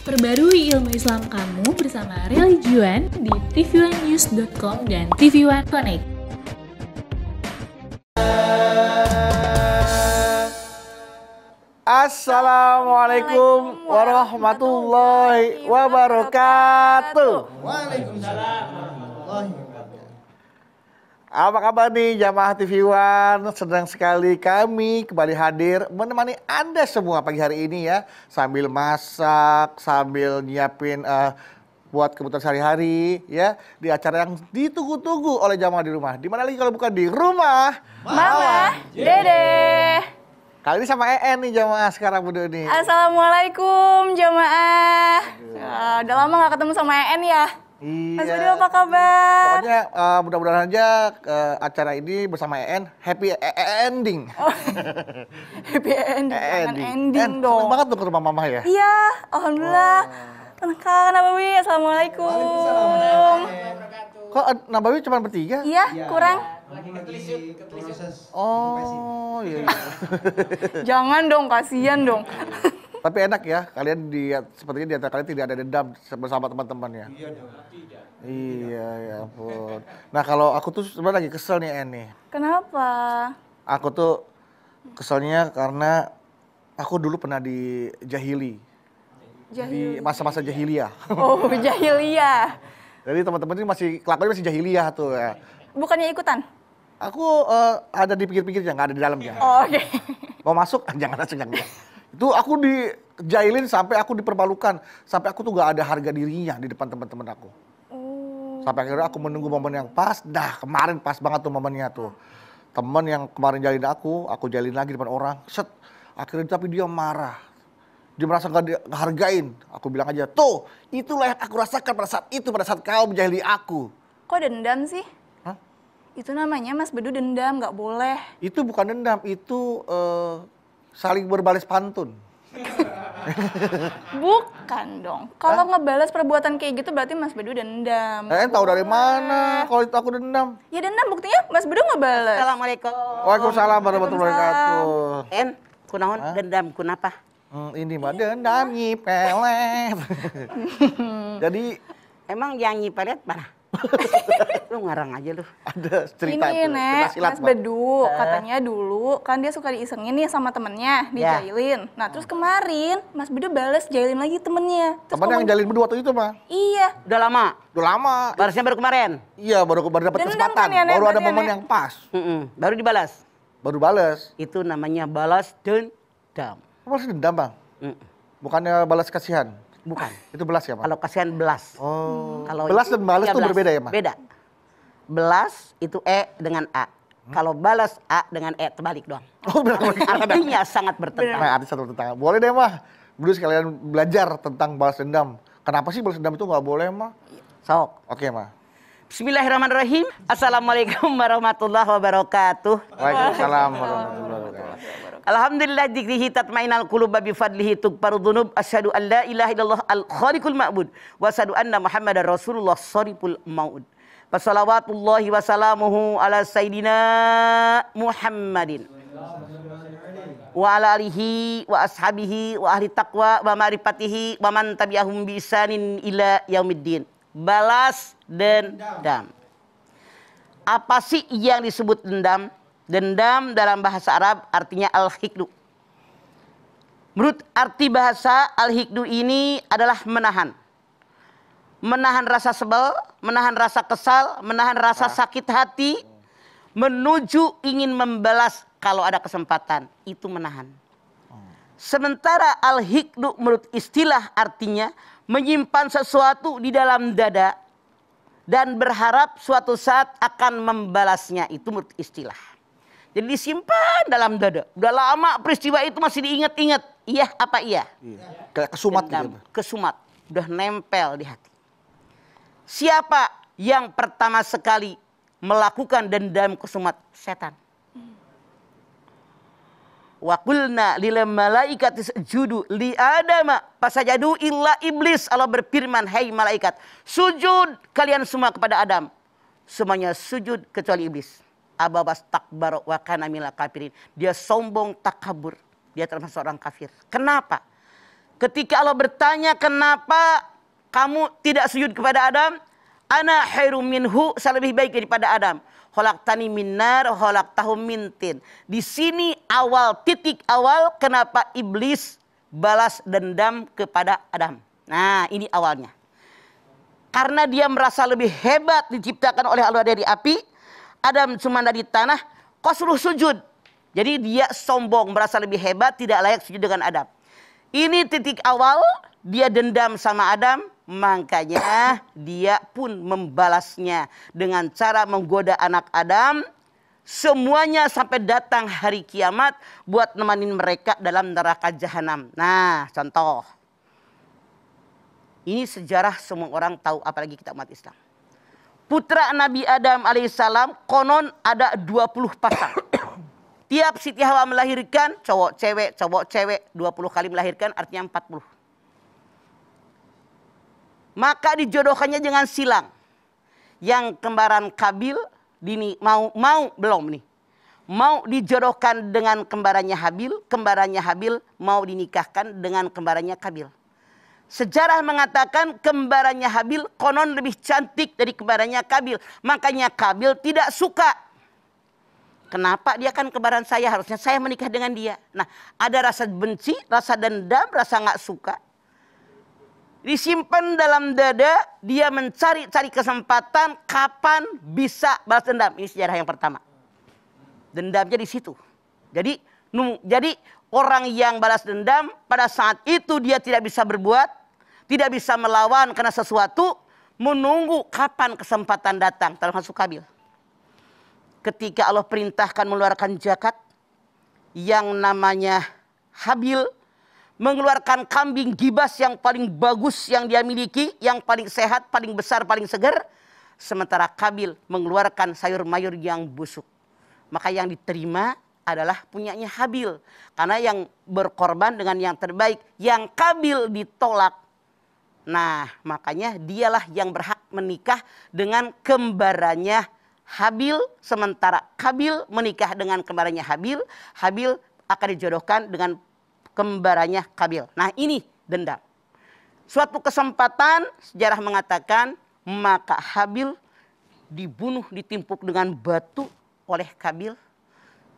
Perbarui ilmu Islam kamu bersama Religion di tv1news.com dan TV1 Connect. Assalamualaikum warahmatullahi wabarakatuh. Waalaikumsalam warahmatullahi wabarakatuh. Apa kabar nih jamaah TV One? Senang sekali kami kembali hadir menemani Anda semua pagi hari ini ya. Sambil masak, sambil nyiapin buat kebutuhan sehari-hari ya. Di acara yang ditunggu-tunggu oleh jamaah di rumah. Di mana lagi kalau bukan di rumah Mama, Dede. Kali ini sama EN nih jamaah sekarang berdua nih. Assalamualaikum jamaah. Udah lama gak ketemu sama EN ya? Iya. Mas Budi apa kabar? Pokoknya mudah-mudahan aja acara ini bersama EN happy ending. Oh, happy ending, jangan ending Seneng dong. banget tuh ke rumah mama ya. Iya, alhamdulillah. Kangen apa Wi? Assalamualaikum. Kok Nabawi cuma bertiga? Iya, kurang. Oh iya. Jangan dong, kasihan dong. Tapi enak ya, kalian sepertinya di antara kalian tidak ada dendam bersama teman-teman ya. Iya, ya ampun. Nah kalau aku tuh sebenarnya lagi kesel nih En nih. Kenapa? Aku tuh keselnya karena aku dulu pernah dijahili. Di masa-masa jahiliyah. Oh, jahiliyah. Jadi teman-teman ini kelakuannya masih jahiliyah tuh ya. Bukannya ikutan? Aku ada di pinggir-pinggirnya, nggak ada di dalamnya. Oh, oke. Mau masuk? Jangan masuk, jangan. Itu aku dijailin sampai aku dipermalukan. Sampai aku tuh gak ada harga dirinya di depan teman-teman aku. Sampai akhirnya aku menunggu momen yang pas. Dah kemarin pas banget tuh momennya tuh. Temen yang kemarin jalin aku jalin lagi di depan orang. Set. Akhirnya tapi dia marah. Dia merasa gak hargain. Aku bilang aja, tuh itulah yang aku rasakan pada saat itu. Pada saat kau menjahili aku. Kok dendam sih? Hah? Itu namanya Mas Bedu dendam, gak boleh. Itu bukan dendam, itu saling berbalas pantun. Bukan dong. Kalau ngebales perbuatan kayak gitu berarti Mas Bedu dendam. Tahu dari mana kalau itu aku dendam? Ya dendam, buktinya Mas Bedu ngebales. Assalamualaikum. Waalaikumsalam warahmatullahi wabarakatuh. En, kunaon dendam kunapa? Ini mah dendam nyipelet. Jadi Emang yang nyipelet mana? Lu ngarang aja lu. ada cerita Ini itu. Nek, Cerita silat, Mas Mbak. Bedu katanya dulu kan dia suka diisengin nih sama temennya, dijailin. Nah terus kemarin Mas Bedu bales jailin lagi temennya. Terus Temen yang jalin berdua waktu itu mah. Iya. Udah lama. Udah lama. Balasnya baru kemarin. Iya, baru dapat Dendam kesempatan. kan ya, Nek? Baru ada Berarti ya, momen Nek? yang pas. Baru dibalas. Baru bales. Itu namanya balas dendam. Balas dendam, Bang. Bukannya balas kasihan. Bukan. Itu belas ya, Bang? Kalau kasihan belas. Oh. Kalau Belas itu, dan balas iya, tuh berbeda ya, Bang? Beda. Belas itu E dengan A. Kalau balas A dengan E terbalik doang. Oh, benar. Artinya sangat bertentangan. Nah, arti satu tentang. Boleh deh, mah. Dulu sekalian belajar tentang balas dendam. Kenapa sih balas dendam itu nggak boleh, mah? Sok. Oke, mah. Bismillahirrahmanirrahim. Assalamualaikum warahmatullahi wabarakatuh. Waalaikumsalam warahmatullahi wabarakatuh. Alhamdulillah dzikrihi tatmainal qulub bi fadlihi tughfaru dzunub asyhadu an la ilaha illallah al khaliqul ma'bud wa asyhadu anna muhammadar rasulullah shariful maud. Wassalawatullahi wassalamuhu ala sayyidina Muhammadin wa ala alihi wa ashabihi wa ahli taqwa wa ma'rifatihi wa man tabi'ahum bi isanin ila yaumiddin. Balas dendam. Apa sih yang disebut dendam? Dendam dalam bahasa Arab artinya al-hikdu. Menurut arti bahasa, al-hikdu ini adalah menahan. Menahan rasa sebel, menahan rasa kesal, menahan rasa sakit hati, menuju ingin membalas kalau ada kesempatan. Itu menahan. Sementara al-hikdu menurut istilah artinya menyimpan sesuatu di dalam dada dan berharap suatu saat akan membalasnya. Itu menurut istilah. Jadi disimpan dalam dada. Udah lama peristiwa itu masih diingat-ingat. Iya apa iya? Kayak kesumat Dendam, gitu. kesumat. Udah nempel di hati. Siapa yang pertama sekali melakukan dendam kesumat? Setan. Wa qulna lil malaikati isjudu li adama fasajadu illa iblis. Allah berfirman, "Hai malaikat, sujud kalian semua kepada Adam." Semuanya sujud kecuali iblis. Ababas takbar wa kana minal kafirin. Dia sombong, takabur. Dia termasuk orang kafir. Kenapa? Ketika Allah bertanya, kenapa kamu tidak sujud kepada Adam? Ana khairum minhu, saya lebih baik daripada Adam. Khalaqtani min nar, khalaqtahu min tin. Di sini titik awal kenapa iblis balas dendam kepada Adam. Nah, ini awalnya. Karena dia merasa lebih hebat diciptakan oleh Allah dari api, Adam cuma dari tanah, kau suruh sujud. Jadi dia sombong, merasa lebih hebat, tidak layak sujud dengan Adam. Ini titik awal, dia dendam sama Adam, makanya dia pun membalasnya dengan cara menggoda anak Adam. Semuanya sampai datang hari kiamat buat nemenin mereka dalam neraka jahanam. Nah, contoh. Ini sejarah semua orang tahu, apalagi kita umat Islam. Putra Nabi Adam alaihissalam konon ada 20 pasang. Tiap Siti Hawa melahirkan, cowok cewek, 20 kali melahirkan artinya 40. Maka dijodohkannya dengan silang. Yang kembaran Kabil, belum nih. Mau dijodohkan dengan kembarannya Habil mau dinikahkan dengan kembarannya Kabil. Sejarah mengatakan kembarannya Habil konon lebih cantik dari kembarannya Kabil. Makanya Kabil tidak suka. Kenapa dia kan kembaran saya, harusnya saya menikah dengan dia. Nah, ada rasa benci, rasa dendam, rasa nggak suka. Disimpan dalam dada, dia mencari kesempatan kapan bisa balas dendam. Ini sejarah yang pertama. Dendamnya di situ. Jadi orang yang balas dendam pada saat itu dia tidak bisa berbuat, tidak bisa melawan karena sesuatu, menunggu kapan kesempatan datang, termasuk Kabil. Ketika Allah perintahkan mengeluarkan zakat, yang namanya Habil mengeluarkan kambing gibas yang paling bagus yang dia miliki, yang paling sehat, paling besar, paling segar. Sementara Kabil mengeluarkan sayur mayur yang busuk. Maka yang diterima adalah punyanya Habil. Karena yang berkorban dengan yang terbaik, yang Kabil ditolak. Nah, makanya dialah yang berhak menikah dengan kembarannya Habil, sementara Kabil menikah dengan kembarannya Habil. Habil akan dijodohkan dengan kembarannya Kabil. Nah, ini dendam. Suatu kesempatan sejarah mengatakan maka Habil dibunuh, ditimpuk dengan batu oleh Kabil.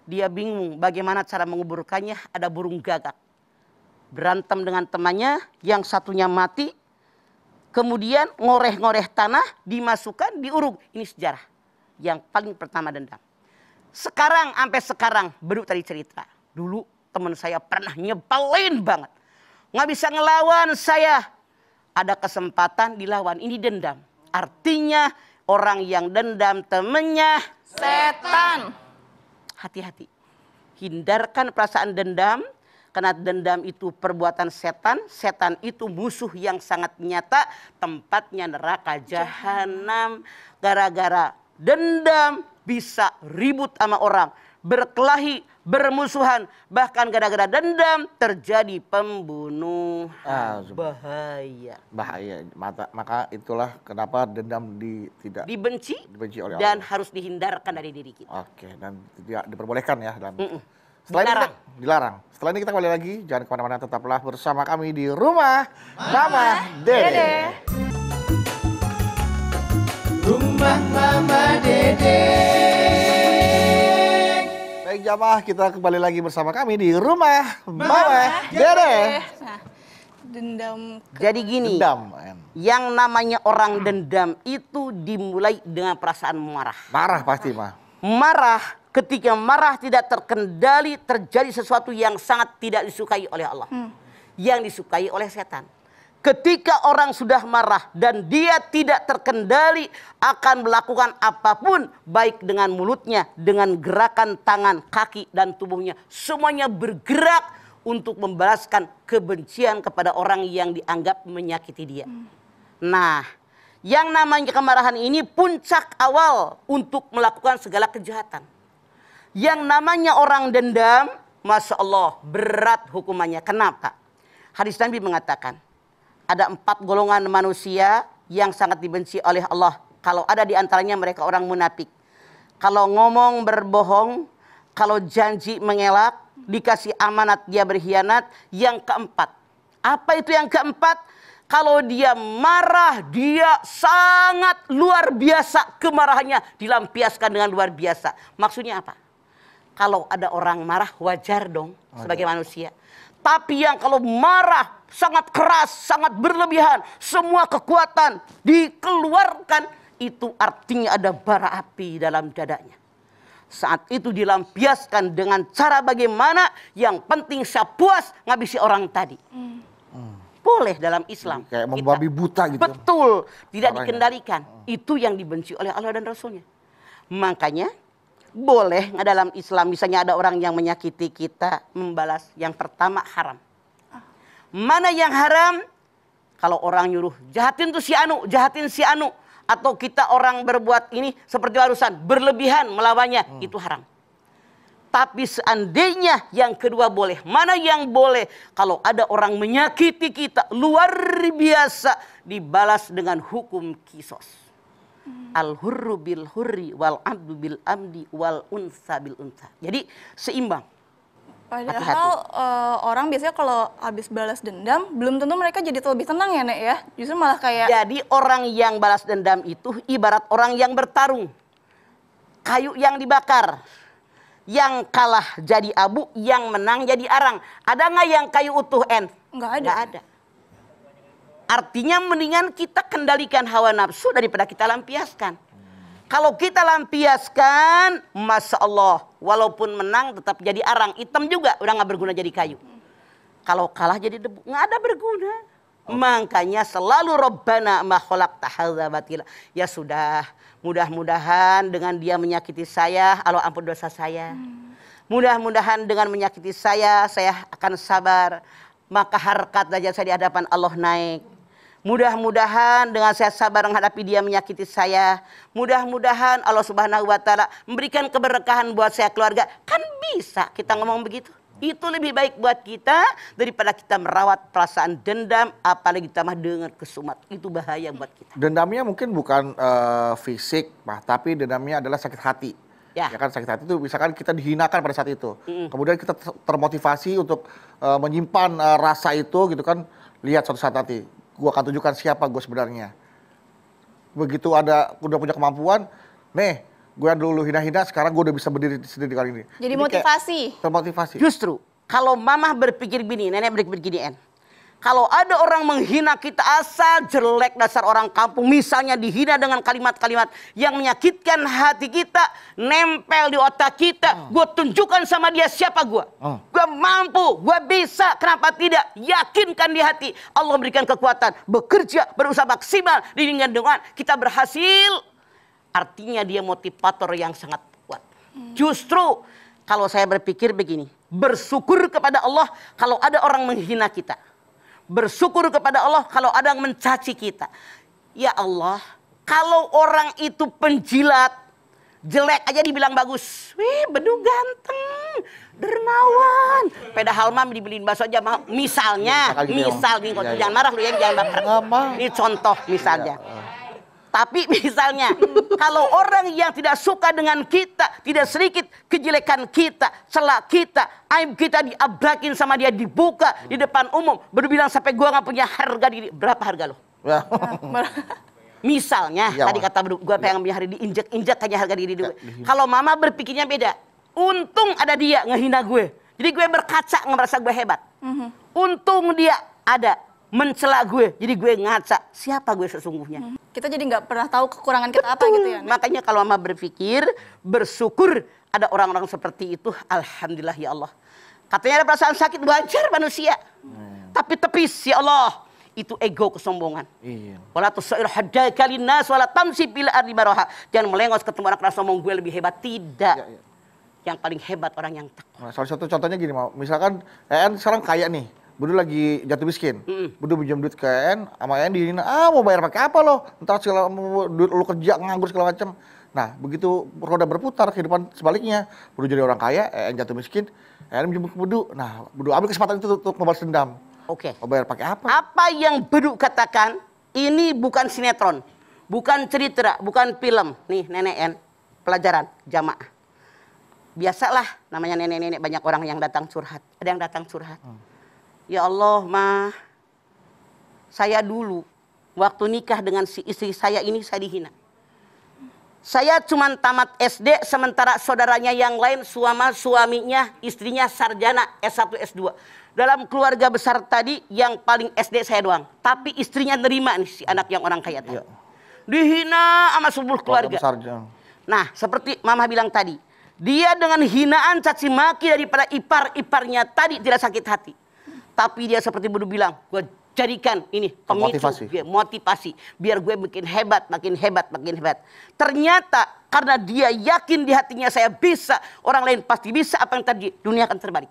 Dia bingung bagaimana cara menguburkannya. Ada burung gagak. Berantem dengan temannya, yang satunya mati. Kemudian ngoreh-ngoreh tanah, dimasukkan, diuruk. Ini sejarah yang paling pertama dendam. Sekarang, sampai sekarang, baru tadi cerita. Dulu teman saya pernah nyebelin banget. Nggak bisa ngelawan saya. Ada kesempatan dilawan, ini dendam. Artinya orang yang dendam temennya Setan. Hati-hati. Hindarkan perasaan dendam. Karena dendam itu perbuatan setan. Setan itu musuh yang sangat nyata. Tempatnya neraka jahanam. Gara-gara dendam bisa ribut sama orang. Berkelahi, bermusuhan. Bahkan gara-gara dendam terjadi pembunuhan. Bahaya. Bahaya. Maka itulah kenapa dendam tidak Dibenci oleh dan Allah. harus dihindarkan dari diri kita. Oke, dan tidak diperbolehkan ya dalam. Dilarang. Dilarang. Setelah ini kita kembali lagi, jangan kemana-mana, tetaplah bersama kami di Rumah Mama Dede. Rumah Mama Dede. Baik jamaah, kita kembali lagi bersama kami di Rumah Mama Dede. Nah, dendam Jadi gini, Dendam. yang namanya orang dendam itu dimulai dengan perasaan marah. Marah pasti, mah. Marah, ketika marah tidak terkendali, terjadi sesuatu yang sangat tidak disukai oleh Allah. Yang disukai oleh setan. Ketika orang sudah marah dan dia tidak terkendali akan melakukan apapun, baik dengan mulutnya, dengan gerakan tangan, kaki, dan tubuhnya. Semuanya bergerak untuk membalaskan kebencian kepada orang yang dianggap menyakiti dia. Nah, yang namanya kemarahan ini puncak awal untuk melakukan segala kejahatan. Yang namanya orang dendam, Masya Allah, berat hukumannya. Kenapa? Hadis Nabi mengatakan, ada 4 golongan manusia yang sangat dibenci oleh Allah. Kalau ada di antaranya mereka orang munafik. Kalau ngomong berbohong, kalau janji mengelak, dikasih amanat dia berkhianat. Yang keempat, Apa itu yang keempat? Kalau dia marah, dia sangat luar biasa kemarahannya, dilampiaskan dengan luar biasa. Maksudnya apa? Kalau ada orang marah wajar dong sebagai manusia. Tapi yang kalau marah sangat keras, sangat berlebihan, semua kekuatan dikeluarkan, itu artinya ada bara api dalam dadanya. Saat itu dilampiaskan dengan cara bagaimana, yang penting saya puas ngabisi orang tadi. Boleh dalam Islam. Jadi kayak membabi buta gitu. Betul, tidak Caranya. dikendalikan. Itu yang dibenci oleh Allah dan Rasulnya. Makanya boleh nggak dalam Islam, misalnya ada orang yang menyakiti kita, membalas. Yang pertama haram. Mana yang haram? Kalau orang nyuruh, jahatin tuh si Anu, jahatin si Anu. Atau kita orang berbuat ini seperti barusan, berlebihan melawannya, itu haram. Tapi seandainya yang kedua boleh. Mana yang boleh? Kalau ada orang menyakiti kita, luar biasa, dibalas dengan hukum kisos. Al-hurru bil hurri wal abdu bil amdi wal unsa bil unsa. Jadi seimbang. Padahal orang biasanya kalau habis balas dendam, belum tentu mereka jadi lebih tenang ya, Nek ya. Justru malah kayak... Jadi orang yang balas dendam itu ibarat orang yang bertarung. Kayu yang dibakar. Yang kalah jadi abu, yang menang jadi arang. Ada nggak yang kayu utuh, En? Nggak ada. Nggak ada. Artinya mendingan kita kendalikan hawa nafsu daripada kita lampiaskan. Kalau kita lampiaskan, Masya Allah, walaupun menang tetap jadi arang. Hitam juga, udah nggak berguna jadi kayu. Kalau kalah jadi debu, nggak ada berguna. Makanya selalu Rabbana ma khalaqta hadza batila. Ya sudah, mudah-mudahan dengan dia menyakiti saya, Allah ampun dosa saya. Mudah-mudahan dengan menyakiti saya akan sabar. Maka harkat derajat saya di hadapan Allah naik. Mudah-mudahan dengan saya sabar menghadapi dia menyakiti saya. Mudah-mudahan Allah Subhanahu wa Ta'ala memberikan keberkahan buat saya keluarga. Kan bisa kita ngomong begitu. Itu lebih baik buat kita daripada kita merawat perasaan dendam, apalagi tambah dengan kesumat. Itu bahaya buat kita. Dendamnya mungkin bukan fisik, tapi dendamnya adalah sakit hati. Ya. Ya kan, sakit hati itu misalkan kita dihinakan pada saat itu. Kemudian kita termotivasi untuk menyimpan rasa itu gitu kan. Lihat suatu saat nanti, gue akan tunjukkan siapa gue sebenarnya. Begitu udah punya kemampuan, nih gue yang dulu hina-hina, sekarang gue udah bisa berdiri sendiri kali ini. Jadi motivasi. Termotivasi. Justru kalau mamah berpikir begini, nenek berpikir begini, En. Kalau ada orang menghina kita asal jelek dasar orang kampung, misalnya dihina dengan kalimat-kalimat yang menyakitkan hati kita, nempel di otak kita, gue tunjukkan sama dia siapa gue. Gue mampu, gue bisa, kenapa tidak? Yakinkan di hati. Allah berikan kekuatan, bekerja, berusaha maksimal, dengan kita berhasil. Artinya dia motivator yang sangat kuat. Justru kalau saya berpikir begini, bersyukur kepada Allah kalau ada orang menghina kita. Bersyukur kepada Allah kalau ada yang mencaci kita. Ya Allah, kalau orang itu penjilat, jelek aja dibilang bagus. Wih, bedu ganteng, dermawan. Padahal mam dibeliin bakso aja mahal. Misalnya, jangan marah lu ya, jangan bakar. Ini contoh misalnya. Tapi misalnya, kalau orang yang tidak suka dengan kita, tidak sedikit kejelekan kita, celah kita, aib kita diabrakin sama dia, dibuka di depan umum, berbilang sampai gua nggak punya harga diri. Berapa harga lo? Misalnya, tadi kata gua pengen punya hari diinjak-injak aja harga diri gue. Kalau mama berpikirnya beda. Untung ada dia ngehina gue. Jadi gue berkaca ngerasa gue hebat. Untung dia ada mencela gue. Jadi gue ngaca siapa gue sesungguhnya. Kita jadi nggak pernah tahu kekurangan kita apa gitu ya. Makanya kalau mama berpikir, bersyukur ada orang-orang seperti itu. Alhamdulillah ya Allah. Katanya ada perasaan sakit, wajar manusia. Tapi tepis ya Allah. Itu ego, kesombongan. Wala tusair haddaka linnas wala tamsi bil ardi maraha. Jangan melengos ketemu orang keras sombong, gue lebih hebat. Tidak. Yang paling hebat orang yang takwa. Nah, salah satu contohnya gini, misalkan En sekarang kaya nih. Budu lagi jatuh miskin. Budu pinjam duit ke En, sama En dihina, mau bayar pakai apa lo? Ntar segala duit lu kerja nganggur segala macam. Nah, begitu roda berputar kehidupan sebaliknya. Budu jadi orang kaya, En jatuh miskin, En pinjam ke Budu. Nah, Budu ambil kesempatan itu untuk membalas dendam. Oke. Mau bayar pakai apa? Apa yang Bedu katakan, ini bukan sinetron, bukan cerita, bukan film. Nih, nenek En, pelajaran, jamaah. Biasalah, namanya nenek-nenek banyak orang yang datang curhat. Ada yang datang curhat. Ya Allah, mah, saya dulu waktu nikah dengan si istri saya ini saya dihina. Saya cuma tamat SD, sementara saudaranya yang lain suaminya, istrinya sarjana S1, S2. Dalam keluarga besar tadi yang paling SD saya doang. Tapi istrinya nerima nih si anak yang orang kaya tadi. Dihina sama seluruh keluarga. Nah, seperti Mama bilang tadi, dia dengan hinaan caci maki daripada ipar-iparnya tadi tidak sakit hati. Tapi dia seperti Budu bilang, gue jadikan ini pemicu, motivasi. Biar gue makin hebat, makin hebat, makin hebat. Ternyata karena dia yakin di hatinya saya bisa, orang lain pasti bisa, apa yang tadi, dunia akan terbalik.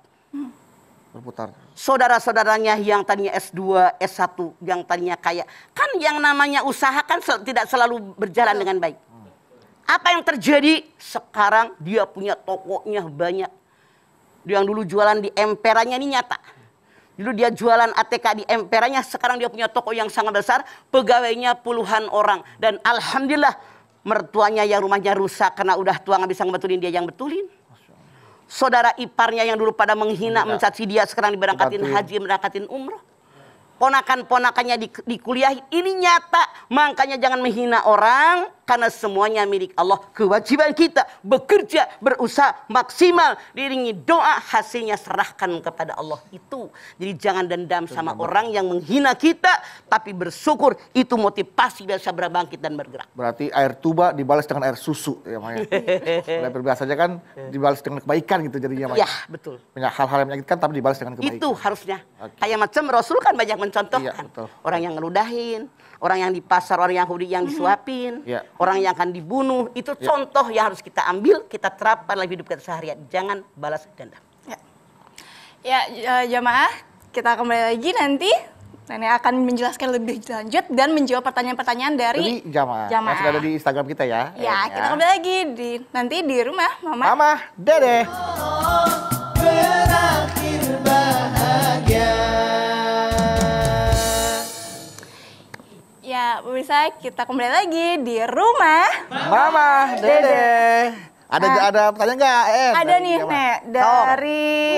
Berputar. Saudara-saudaranya yang tadinya S2, S1, yang tadinya kaya. Kan yang namanya usaha kan tidak selalu berjalan dengan baik. Apa yang terjadi? Sekarang dia punya tokonya banyak. Dia yang dulu jualan di emperannya ini nyata. Dulu dia jualan ATK di emperannya, sekarang dia punya toko yang sangat besar, pegawainya puluhan orang. Dan alhamdulillah mertuanya yang rumahnya rusak karena udah tua nggak bisa ngebetulin, dia yang betulin. Saudara iparnya yang dulu pada menghina, mencaci dia, sekarang diberangkatin haji, berangkatin umroh. Ponakan-ponakannya dikuliahi, ini nyata. Makanya jangan menghina orang, karena semuanya milik Allah. Kewajiban kita bekerja, berusaha maksimal, diiringi doa, hasilnya serahkan kepada Allah. Itu. Jadi jangan dendam sama orang yang menghina kita, tapi bersyukur. Itu motivasi biasa berbangkit dan bergerak. Berarti air tuba dibalas dengan air susu ya Maya. Biasanya kan dibalas dengan kebaikan gitu jadinya Maya. Ya betul. Banyak hal-hal yang menyakitkan tapi dibalas dengan kebaikan. Itu harusnya. Kayak macam Rasul kan banyak mencontohkan. Iya, orang yang ngeludahin, orang yang di pasar, orang Yahudi yang disuapin, orang yang akan dibunuh. Itu contoh yang harus kita ambil, kita terapkan dalam hidup kita seharian. Jangan balas dendam. Jamaah, kita kembali lagi nanti. Nenek akan menjelaskan lebih lanjut dan menjawab pertanyaan-pertanyaan dari jamaah. Yang sudah ada di Instagram kita ya. Kita kembali lagi nanti di rumah Mama Dede. Berakhir bahagia. Ya, pemirsa, kita kembali lagi di rumah Mama Dede. Ada pertanyaan nggak? Ada nih, Nek, dari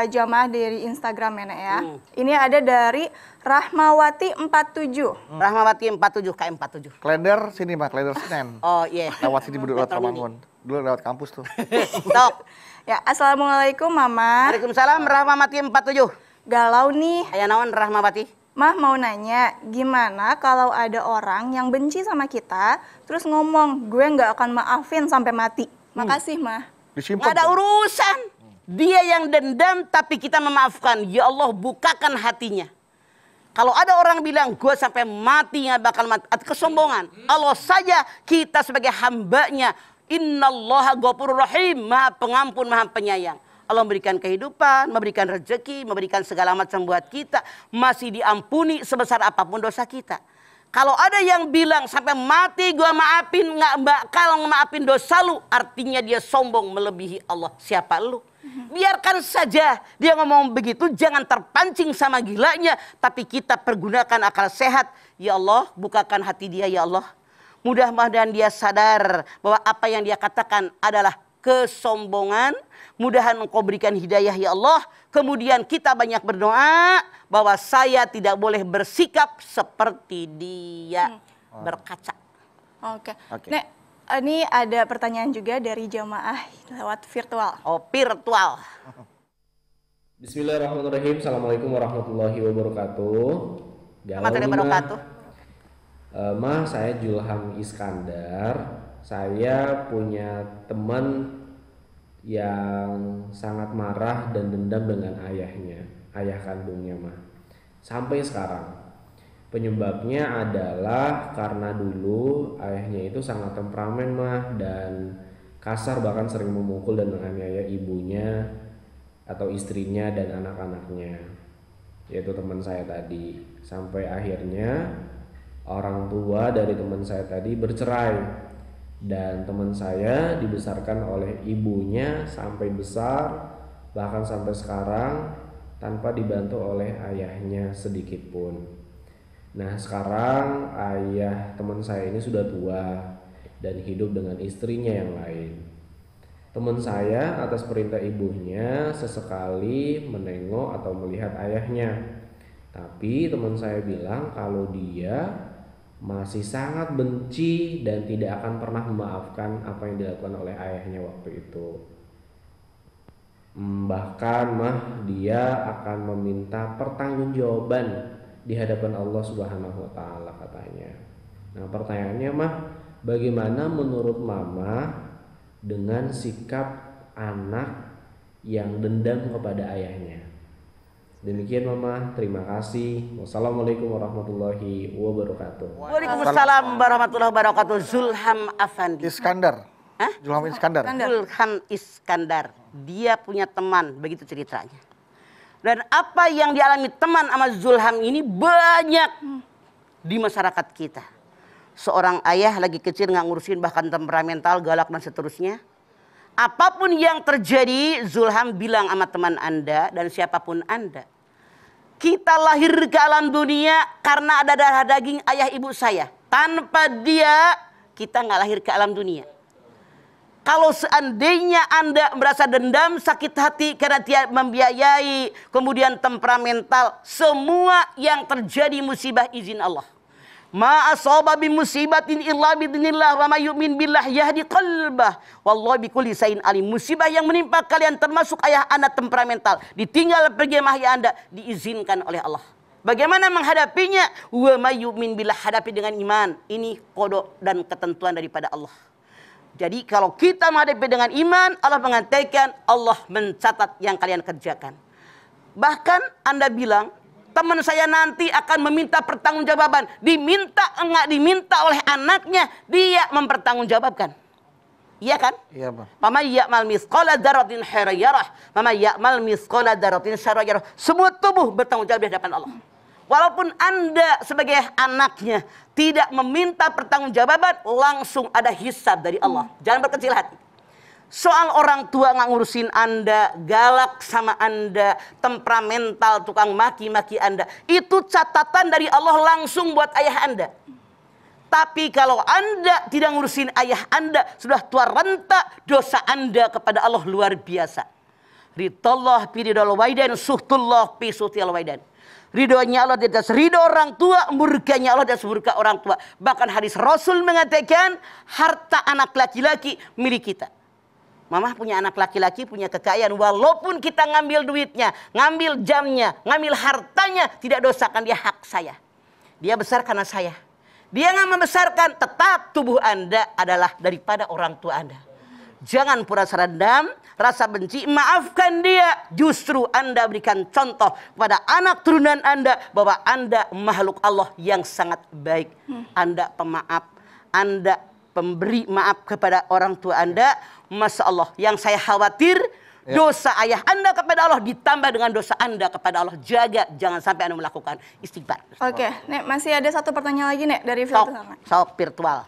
jamaah dari Instagram ya, Nek ya. Ini ada dari Rahmawati 47. Rahmawati 47, KM47. Klender sini Mbak, Klender Senen. Oh iya. Lewat sini lewat Ramangun. Dulu lewat kampus tuh. Stop. Ya, Assalamualaikum Mama. Waalaikumsalam, Rahmawati 47. Galau nih. Aya naon Rahmawati? Mah mau nanya, gimana kalau ada orang yang benci sama kita, terus ngomong, gue nggak akan maafin sampai mati. Makasih, Mah. Nggak ada urusan. Dia yang dendam, tapi kita memaafkan. Ya Allah, bukakan hatinya. Kalau ada orang bilang, gue sampai mati nggak bakal mati. Kesombongan. Allah saja kita sebagai hambanya. Innallaha ghafurur rahim. Maha pengampun, maha penyayang. Allah memberikan kehidupan, memberikan rezeki, memberikan segala macam buat kita. Masih diampuni sebesar apapun dosa kita. Kalau ada yang bilang sampai mati gua maafin, nggak bakal maafin dosa lu, artinya dia sombong melebihi Allah. Siapa lu? Biarkan saja dia ngomong begitu, jangan terpancing sama gilanya, tapi kita pergunakan akal sehat. Ya Allah, bukakan hati dia ya Allah. Mudah-mudahan dia sadar bahwa apa yang dia katakan adalah kesombongan. Mudahan Engkau berikan hidayah ya Allah. Kemudian kita banyak berdoa bahwa saya tidak boleh bersikap seperti dia. Berkaca. Oke. Nek, ini ada pertanyaan juga dari jamaah lewat virtual. Oh, virtual. Bismillahirrahmanirrahim. Assalamualaikum warahmatullahi wabarakatuh. Warahmatullahi wabarakatuh. Mah, saya Julham Iskandar. Saya punya teman yang sangat marah dan dendam dengan ayahnya, ayah kandungnya mah. Sampai sekarang. Penyebabnya adalah karena dulu ayahnya itu sangat temperamen mah dan kasar, bahkan sering memukul dan menganiaya ibunya atau istrinya dan anak-anaknya, yaitu teman saya tadi. Sampai akhirnya orang tua dari teman saya tadi bercerai. Dan teman saya dibesarkan oleh ibunya sampai besar, bahkan sampai sekarang tanpa dibantu oleh ayahnya sedikit pun. Nah, sekarang ayah teman saya ini sudah tua dan hidup dengan istrinya yang lain. Teman saya atas perintah ibunya sesekali menengok atau melihat ayahnya. Tapi teman saya bilang kalau dia masih sangat benci dan tidak akan pernah memaafkan apa yang dilakukan oleh ayahnya waktu itu. Bahkan dia akan meminta pertanggungjawaban di hadapan Allah Subhanahu wa taala katanya. Nah, pertanyaannya bagaimana menurut Mama dengan sikap anak yang dendam kepada ayahnya? Demikian Mama, terima kasih. Wassalamualaikum warahmatullahi wabarakatuh. Waalaikumsalam warahmatullahi wabarakatuh. Zulham Afandi. Iskandar. Zulham Iskandar. Zulham Iskandar. Dia punya teman, begitu ceritanya. Dan apa yang dialami teman sama Zulham ini banyak di masyarakat kita. Seorang ayah lagi kecil nggak ngurusin, bahkan temperamental, galak dan seterusnya. Apapun yang terjadi, Zulham bilang sama teman Anda dan siapapun Anda. Kita lahir ke alam dunia karena ada darah daging ayah ibu saya. Tanpa dia, kita nggak lahir ke alam dunia. Kalau seandainya Anda merasa dendam, sakit hati karena tidak membiayai, kemudian temperamental, semua yang terjadi musibah izin Allah. Ma asaba bi musibatin illa bidznillah wa may yu'min billah yahdi qalbah wallahu bikulli shay'in alim. Musibah yang menimpa kalian termasuk ayah Anda temperamental, ditinggal pergi sama ayah Anda, diizinkan oleh Allah. Bagaimana menghadapinya? Wa may yu'min billah, hadapi dengan iman. Ini kodok dan ketentuan daripada Allah. Jadi kalau kita menghadapi dengan iman, Allah mengatakan, Allah mencatat yang kalian kerjakan. Bahkan Anda bilang, teman saya nanti akan meminta pertanggungjawaban. Diminta enggak diminta oleh anaknya, dia mempertanggungjawabkan. Iya kan? Iya, Bang. Mama ya'mal misqala dzarratin khairan yarah, mama ya'mal misqala dzarratin syarran yarah. Semua tubuh bertanggung jawab di hadapan Allah. Walaupun Anda sebagai anaknya tidak meminta pertanggungjawaban, langsung ada hisab dari Allah. Jangan berkecil hati. Soal orang tua nggak ngurusin Anda, galak sama Anda, temperamental, tukang maki-maki Anda, itu catatan dari Allah langsung buat ayah Anda. Tapi kalau Anda tidak ngurusin ayah Anda, sudah tua renta, dosa Anda kepada Allah luar biasa. Ridallah fi ridal walidain, suhtullah fi suhtil walidain. Ridhonya Allah di atas ridho orang tua, murkanya Allah di atas murka orang tua. Bahkan hadis Rasul mengatakan, harta anak laki-laki milik kita. Mama punya anak laki-laki, punya kekayaan. Walaupun kita ngambil duitnya, ngambil jamnya, ngambil hartanya, tidak dosakan dia hak saya. Dia besar karena saya. Dia nggak membesarkan, tetap tubuh Anda adalah daripada orang tua Anda. Jangan pura serendam, rasa benci, maafkan dia. Justru Anda berikan contoh pada anak turunan Anda bahwa Anda makhluk Allah yang sangat baik. Anda pemaaf, Anda pemberi maaf kepada orang tua Anda. Masya Allah, yang saya khawatir dosa ayah Anda kepada Allah ditambah dengan dosa Anda kepada Allah. Jaga, jangan sampai Anda melakukan istighfar. Oke, Nek, masih ada satu pertanyaan lagi, Nek, dari virtual.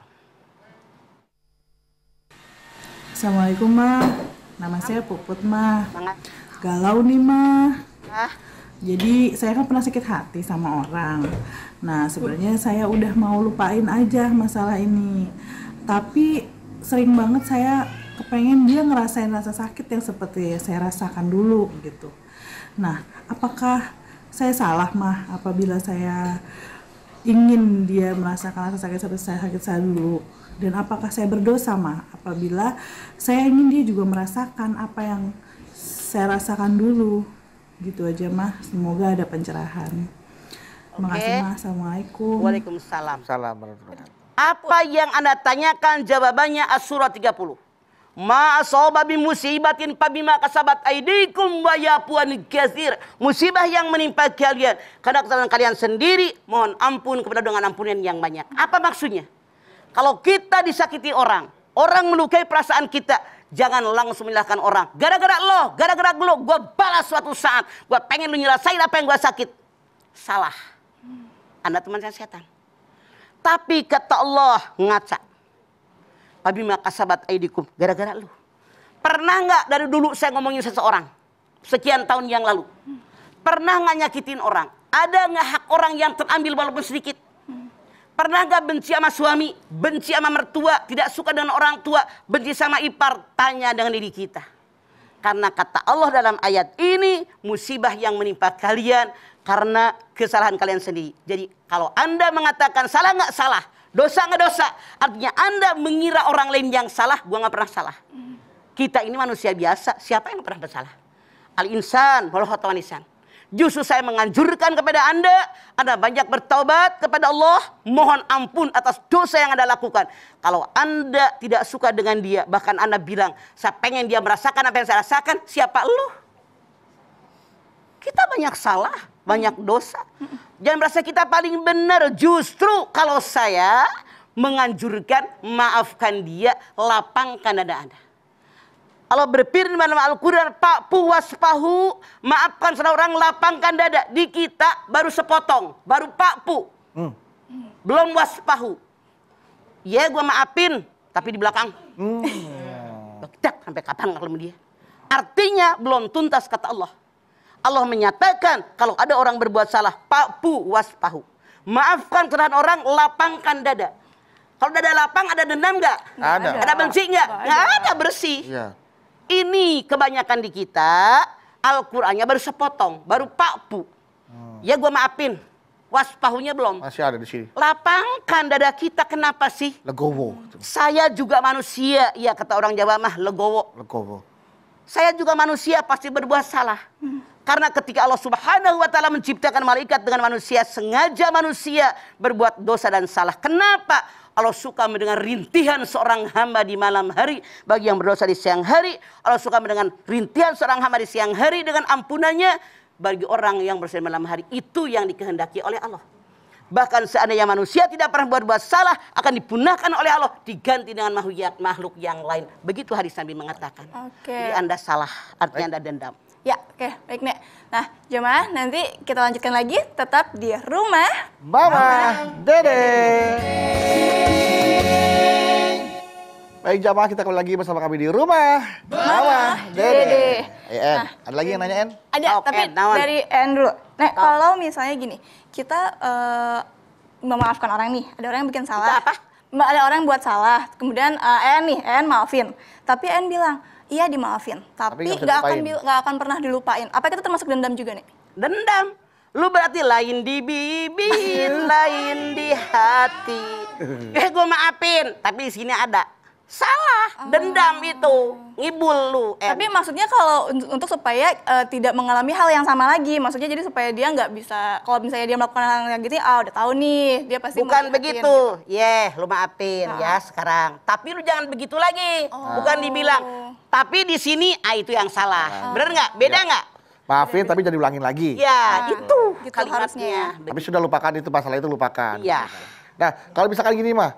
Assalamualaikum, Ma. Nama saya Puput, Ma. Galau nih, Ma. Jadi saya kan pernah sakit hati sama orang. Nah, sebenarnya saya udah mau lupain aja masalah ini. Tapi sering banget saya kepengen dia ngerasain rasa sakit yang seperti saya rasakan dulu gitu. Nah, apakah saya salah, Ma, apabila saya ingin dia merasakan rasa sakit seperti saya sakit saya dulu? Dan apakah saya berdosa, Ma, apabila saya ingin dia juga merasakan apa yang saya rasakan dulu? Gitu aja, Ma. Semoga ada pencerahan. Terima kasih, Ma. Assalamualaikum. Waalaikumsalam. Salam warahmatullahi wabarakatuh. Apa yang Anda tanyakan jawabannya As-Surah 30. Ma asaba bi musibatin fabima kasabat aydikum wa yafu an katsir. Musibah yang menimpa kalian karena kesalahan kalian sendiri, mohon ampun kepada dengan ampunan yang banyak. Apa maksudnya? Kalau kita disakiti orang, orang melukai perasaan kita, jangan langsung menyalahkan orang. Gara-gara lo, gue balas suatu saat. Gue pengen lu nyelesain apa yang gue sakit. Salah. Anda teman saya setan. Tapi kata Allah, ngaca. Fabima kasabat aidikum, gara-gara lu. Pernah nggak dari dulu saya ngomongin seseorang? Sekian tahun yang lalu. Pernah nggak nyakitin orang? Ada nggak hak orang yang terambil walaupun sedikit? Pernah nggak benci sama suami, benci sama mertua, tidak suka dengan orang tua, benci sama ipar? Tanya dengan diri kita. Karena kata Allah dalam ayat ini, musibah yang menimpa kalian karena kesalahan kalian sendiri. Jadi kalau Anda mengatakan salah nggak salah, dosa nggak dosa, artinya Anda mengira orang lain yang salah, gua nggak pernah salah. Kita ini manusia biasa, siapa yang pernah bersalah? Al-insan wal khata'un insan. Justru saya menganjurkan kepada Anda banyak bertaubat kepada Allah, mohon ampun atas dosa yang Anda lakukan. Kalau Anda tidak suka dengan dia, bahkan Anda bilang, saya pengen dia merasakan apa yang saya rasakan, siapa lu? Kita banyak salah, banyak dosa. Jangan merasa kita paling benar. Justru kalau saya menganjurkan, maafkan dia, lapangkan dada Anda. Allah berfirman dalam Al-Quran, Fa'fu wasfahu, maafkan seorang, lapangkan dada. Di kita baru sepotong, baru fa'fu. Belum wasfahu. Ya gue maafin, tapi di belakang. Sampai kapan kalau dia? Artinya belum tuntas kata Allah. Allah menyatakan kalau ada orang berbuat salah, fa'fu wasfahu. Maafkan terhadap orang, lapangkan dada. Kalau dada lapang ada dendam nggak? Ada benci nggak? Nggak ada, bersih. Ya. Ini kebanyakan di kita, Al-Qur'annya baru sepotong, baru fa'fu. Ya gue maafin, waspahunya belum. Masih ada di sini. Lapangkan dada kita, kenapa sih? Legowo. Saya juga manusia, ya kata orang Jawa mah legowo. Legowo. Saya juga manusia, pasti berbuat salah. Karena ketika Allah Subhanahu wa Ta'ala menciptakan malaikat dengan manusia, sengaja manusia berbuat dosa dan salah. Kenapa? Allah suka mendengar rintihan seorang hamba di malam hari bagi yang berdosa di siang hari. Allah suka mendengar rintihan seorang hamba di siang hari dengan ampunannya bagi orang yang berdosa di malam hari. Itu yang dikehendaki oleh Allah. Bahkan seandainya manusia tidak pernah berbuat salah, akan dipunahkan oleh Allah, diganti dengan makhluk yang lain. Begitu hadis Nabi mengatakan. Jadi Anda salah, artinya Anda dendam. Ya, oke, baik Nek. Nah, jemaah nanti kita lanjutkan lagi tetap di rumah Mama Dede. Baik jamaah, kita kembali lagi bersama kami di rumah Mama Dede. En, ada lagi yang nanya En? Ada, tapi dari En dulu. Nek, kalau misalnya gini, kita memaafkan orang nih, ada orang yang bikin salah. Apa? Ada orang yang buat salah, kemudian En maafin. Tapi En bilang, iya dimaafin, tapi nggak akan pernah dilupain. Apa itu termasuk dendam juga nih? Dendam, lu berarti lain di bibir, lain di hati. Gue maafin, tapi di sini ada salah, dendam itu, ngibul lu. Tapi maksudnya kalau untuk supaya tidak mengalami hal yang sama lagi, maksudnya jadi supaya dia nggak bisa, kalau misalnya dia melakukan hal yang gitu, udah tahu nih, dia pasti bukan begitu. Gitu. Lu maafin ya sekarang. Tapi lu jangan begitu lagi. Bukan dibilang. Tapi di sini itu yang salah. Bener nggak? Beda nggak? Maafin tapi jangan diulangin lagi. Ya, itu gitu kalimatnya. Tapi sudah lupakan itu, masalah itu lupakan. Iya. Nah, kalau misalkan gini mah,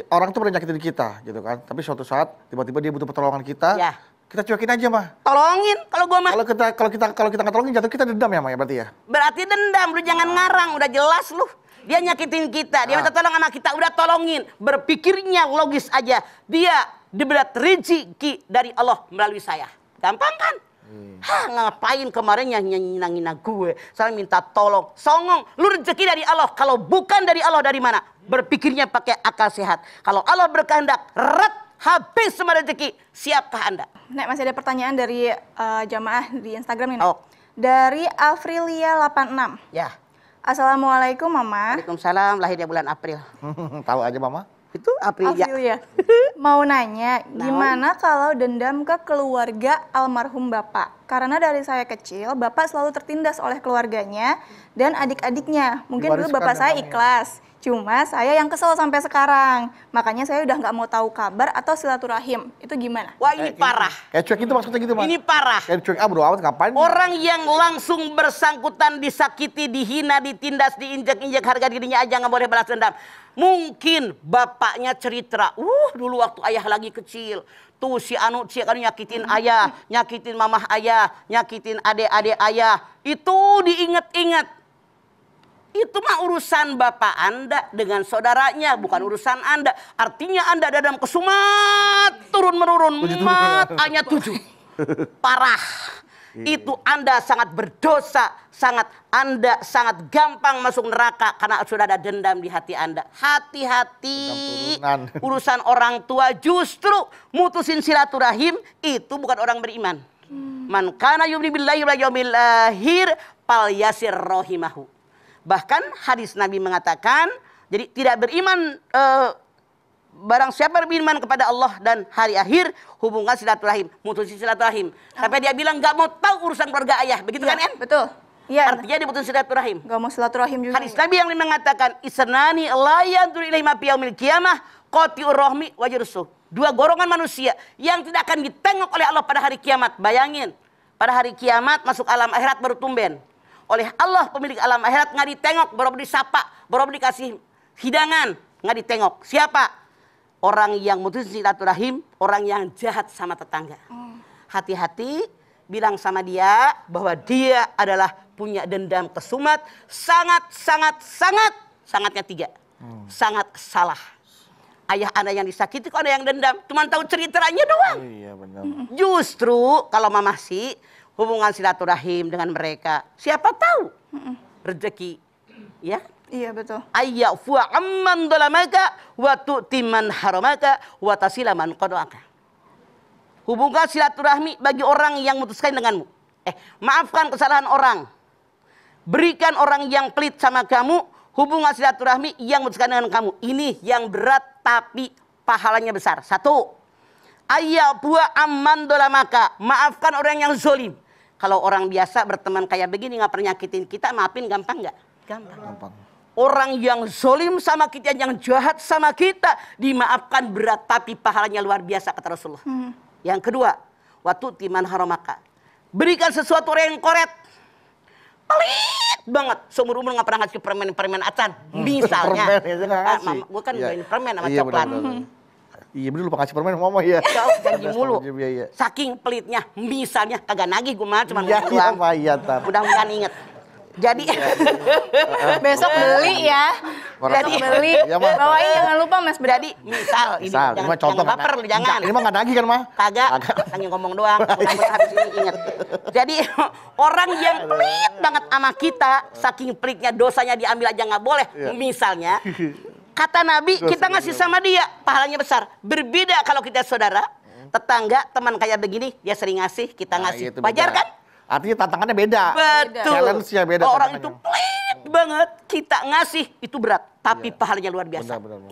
orang tuh pernah nyakitin kita gitu kan. Tapi suatu saat tiba-tiba dia butuh pertolongan kita. Ya. Kita cuekin aja mah. Tolongin kalau gua mah. Kalau kita nggak tolongin jatuh kita dendam ya mah ya berarti ya. Berarti dendam, lu jangan ngarang, udah jelas lu. Dia nyakitin kita, dia minta tolong sama kita, udah tolongin. Berpikirnya logis aja. Dia diberi rezeki dari Allah melalui saya. Gampang kan? Ngapain kemarin nyanyi-nyanyi gue, saya minta tolong. Songong, lu rezeki dari Allah. Kalau bukan dari Allah, dari mana? Berpikirnya pakai akal sehat. Kalau Allah berkehendak, habis semua rezeki. Siapkah Anda? Nek, masih ada pertanyaan dari jamaah di Instagram ini. Dari Afrilia 86. Ya. Assalamualaikum Mama. Waalaikumsalam, lahirnya bulan April. Tahu aja Mama. Itu April ya. Mau nanya, gimana kalau dendam ke keluarga almarhum Bapak? Karena dari saya kecil, Bapak selalu tertindas oleh keluarganya dan adik-adiknya. Mungkin dulu Bapak saya ikhlas, cuma saya yang kesel sampai sekarang. Makanya saya udah nggak mau tahu kabar atau silaturahim. Itu gimana? Wah, ini parah. Kayak cuek itu maksudnya gitu, Mas. Ini parah. Kayak cuek, bro, amat ngapain? Orang yang langsung bersangkutan disakiti, dihina, ditindas, diinjak-injak, harga dirinya aja nggak boleh balas dendam. Mungkin bapaknya cerita, dulu waktu ayah lagi kecil, tuh si Anu nyakitin ayah, nyakitin mamah ayah, nyakitin adik-adik ayah. Itu diingat-ingat. Itu mah urusan bapak Anda dengan saudaranya, bukan urusan Anda. Artinya Anda dalam kesumat, turun-menurun, mat, hanya 7. Parah. itu Anda sangat berdosa, Anda sangat gampang masuk neraka karena sudah ada dendam di hati Anda. Hati-hati, urusan orang tua justru mutusin silaturahim itu bukan orang beriman. Man kana yu'minu billahi wal yawmil akhir falyasir rahimahu. Bahkan hadis Nabi mengatakan, jadi tidak beriman barang siapa beriman kepada Allah dan hari akhir, hubungan silaturahim, mutusin silaturahim. Sampai dia bilang nggak mau tahu urusan keluarga ayah, begitu kan En? Betul. Iya. Artinya dia mutusin silaturahim. Nggak mau silaturahim juga. Hadis Nabi yang mengatakan isnani la yanzuru ilaihi ma fi yaumil qiyamah qati'ur rahmi wa jarsuh. Dua golongan manusia yang tidak akan ditengok oleh Allah pada hari kiamat. Bayangin, pada hari kiamat masuk alam akhirat baru tumben. Oleh Allah pemilik alam akhirat nggak ditengok, baru disapa, baru dikasih hidangan, nggak ditengok. Siapa? Orang yang mutusin silaturahim, orang yang jahat sama tetangga. Hati-hati, bilang sama dia bahwa dia adalah punya dendam kesumat, sangatnya 3. Sangat salah. Ayah Anda yang disakiti, kok ada yang dendam? Cuman tahu ceritanya doang. Iya benar. Justru kalau mama sih hubungan silaturahim dengan mereka, siapa tahu rezeki, ya? Iya betul. Ayyafu amman dalamaka wa tu'ti man haramaka wa tasila man qadaka. Hubungan silaturahmi bagi orang yang memutuskan denganmu. Maafkan kesalahan orang. Berikan orang yang pelit sama kamu, hubungan silaturahmi yang memutuskan dengan kamu. Ini yang berat tapi pahalanya besar. 1. Ayyafu amman dalamaka. Maafkan orang yang zolim. Kalau orang biasa berteman kayak begini nggak pernah nyakitin kita, maafin gampang nggak? Gampang. Orang yang zolim sama kita, yang jahat sama kita, dimaafkan berat tapi pahalanya luar biasa kata Rasulullah. Yang kedua, watu timan haramaka. Berikan sesuatu orang yang koret. Pelit banget. Seumur umur nggak pernah ngasih permen acan. Misalnya, gue kan beliin permen sama coklat. Iya bener, lupa ngasih permen mama ya. Kau janji mulu. Saking pelitnya, misalnya kagak nagih gue mah cuma ngomong doang. Mudah-mudahan inget. Jadi besok beli ya. Jadi beli. Bawain jangan lupa Mas. Jadi misal ini jangan baper lu jangan. Ini mah enggak nagih kan mah? Kagak. Hanya ngomong doang. Habis ini inget. Jadi orang yang pelit banget sama kita, saking pelitnya dosanya diambil aja nggak boleh. Misalnya kata Nabi, kita ngasih sama dia, pahalanya besar. Berbeda kalau kita saudara, tetangga, teman kayak begini, dia sering ngasih, kita ngasih. Wajar kan? Artinya tantangannya beda. Betul. Challenge-nya beda. Orang itu pelit banget, kita ngasih, itu berat. Tapi pahalanya luar biasa. Benar.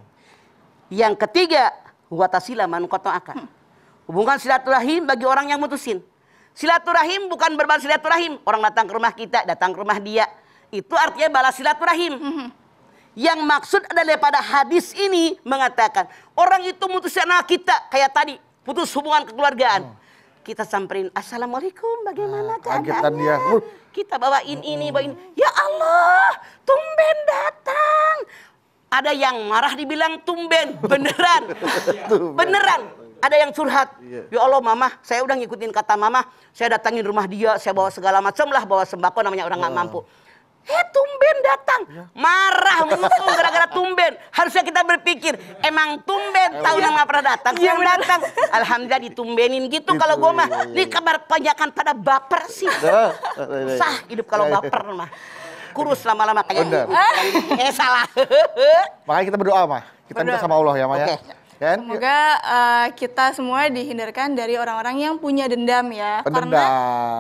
Yang ketiga, watasila man qata'aka. Hubungan silaturahim bagi orang yang mutusin. Silaturahim bukan berbalas silaturahim. Orang datang ke rumah kita, datang ke rumah dia. Itu artinya balas silaturahim. Yang maksud adalah pada hadis ini mengatakan orang itu mutusin anak kita kayak tadi putus hubungan kekeluargaan. Kita samperin, assalamualaikum, bagaimana keadaannya? Kita bawain ini, bawain. Ya Allah, tumben datang. Ada yang marah dibilang tumben, beneran, beneran. Ada yang curhat. Ya Allah, mama, saya udah ngikutin kata mama. Saya datangin rumah dia, saya bawa segala macam lah, bawa sembako namanya orang nggak mampu. Tumben datang, marah musuh gara-gara tumben. Harusnya kita berpikir, emang tumben tahu yang nggak pernah datang, yang datang. Alhamdulillah ditumbenin gitu. Kalau gue mah, ini kabar kebanyakan pada baper sih. Sah hidup kalau baper mah. Kurus lama-lama kayak gitu. Salah. Makanya kita berdoa mah. Kita minta sama Allah ya Maya. Kan? Semoga kita semua dihindarkan dari orang-orang yang punya dendam ya. Karena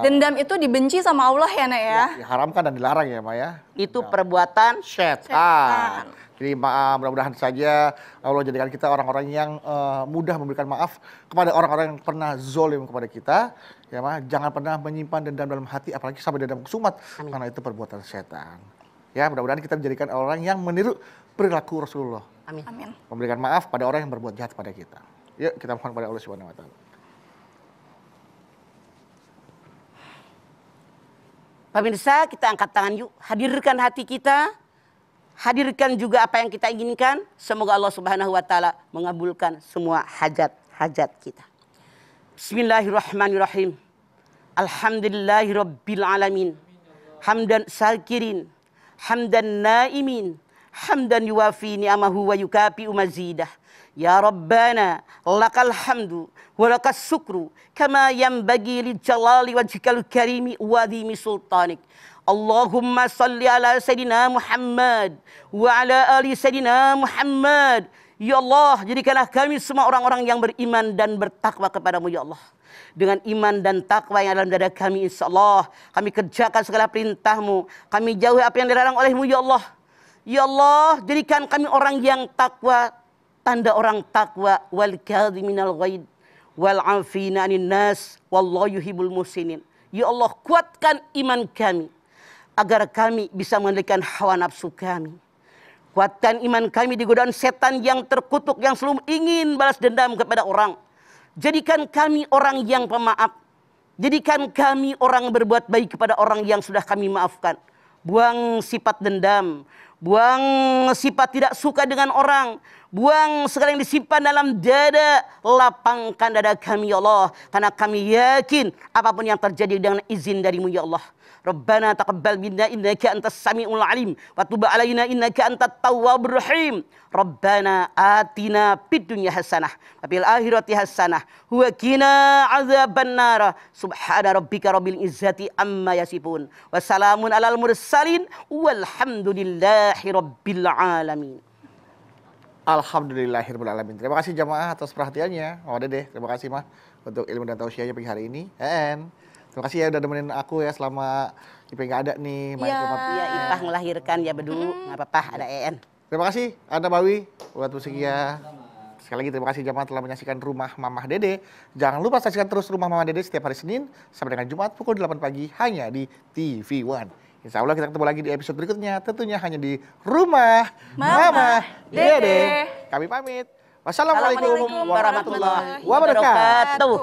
dendam itu dibenci sama Allah ya Nek ya. Diharamkan dan dilarang ya Maya. Itu perbuatan setan. Jadi mudah-mudahan saja Allah jadikan kita orang-orang yang mudah memberikan maaf kepada orang-orang yang pernah zolim kepada kita. Ya Ma, jangan pernah menyimpan dendam dalam hati, apalagi sampai dendam kesumat. Karena itu perbuatan setan. Ya, mudah-mudahan kita menjadikan orang yang meniru perilaku Rasulullah. Amin. Memberikan maaf pada orang yang berbuat jahat pada kita. Yuk kita mohon pada Allah Subhanahu wa taala. Pemirsa, kita angkat tangan yuk. Hadirkan hati kita. Hadirkan juga apa yang kita inginkan. Semoga Allah Subhanahu wa taala mengabulkan semua hajat-hajat kita. Bismillahirrahmanirrahim. Alhamdulillahirabbil alamin. Hamdan syakirin, hamdan naimin. Hamdan yuwafi ni'amahu wa yukafi mazidah. Ya Rabbana lakal hamdu walakas syukru kama yanbaghi li jalali wajhikal karimi wa dhimi sultanik. Allahumma salli ala Sayyidina Muhammad wa ala ali Sayyidina Muhammad. Ya Allah, jadikanlah kami semua orang-orang yang beriman dan bertakwa kepadamu ya Allah. Dengan iman dan takwa yang dalam dada kami, insya Allah kami kerjakan segala perintahmu, kami jauhi apa yang dilarang olehmu ya Allah. Ya Allah, jadikan kami orang yang takwa, tanda orang takwa, wal kadhiminal ghaid wal afina 'anil nas wallahu yuhibbul muhsinin. Ya Allah, kuatkan iman kami agar kami bisa mengendalikan hawa nafsu kami. Kuatkan iman kami di godaan setan yang terkutuk, yang selalu ingin balas dendam kepada orang. Jadikan kami orang yang pemaaf. Jadikan kami orang berbuat baik kepada orang yang sudah kami maafkan. Buang sifat dendam, buang sifat tidak suka dengan orang, buang segala yang disimpan dalam dada, lapangkan dada kami ya Allah, karena kami yakin apapun yang terjadi dengan izin darimu ya Allah. Rabbana taqabbal minna innaka antas samiul alim wa tub alaina innaka antat tawwabur rahim. Rabbana atina fid dunya hasanah wa fil akhirati hasanah wa qina adzabannar. Subhana rabbika rabbil izzati amma yasifun wa salamun alal mursalin walhamdulillahi rabbil alamin. Alhamdulillahirabbil alamin. Terima kasih jamaah atas perhatiannya. Mama Dede, terima kasih mah untuk ilmu dan tausiahnya pagi hari ini. Terima kasih ya udah nemenin aku ya selama Ipe nggak ada nih. Iya, Ipah melahirkan ya bedu, nggak apa-apa ada EN. Terima kasih Anda Bawi buat musiknya. Sekali lagi terima kasih jamaah telah menyaksikan Rumah Mamah Dede. Jangan lupa saksikan terus Rumah Mamah Dede setiap hari Senin sampai dengan Jumat pukul 8 pagi hanya di TV One. Insya Allah kita ketemu lagi di episode berikutnya, tentunya hanya di Rumah Mamah Dede. Kami pamit. Wassalamualaikum warahmatullahi wabarakatuh.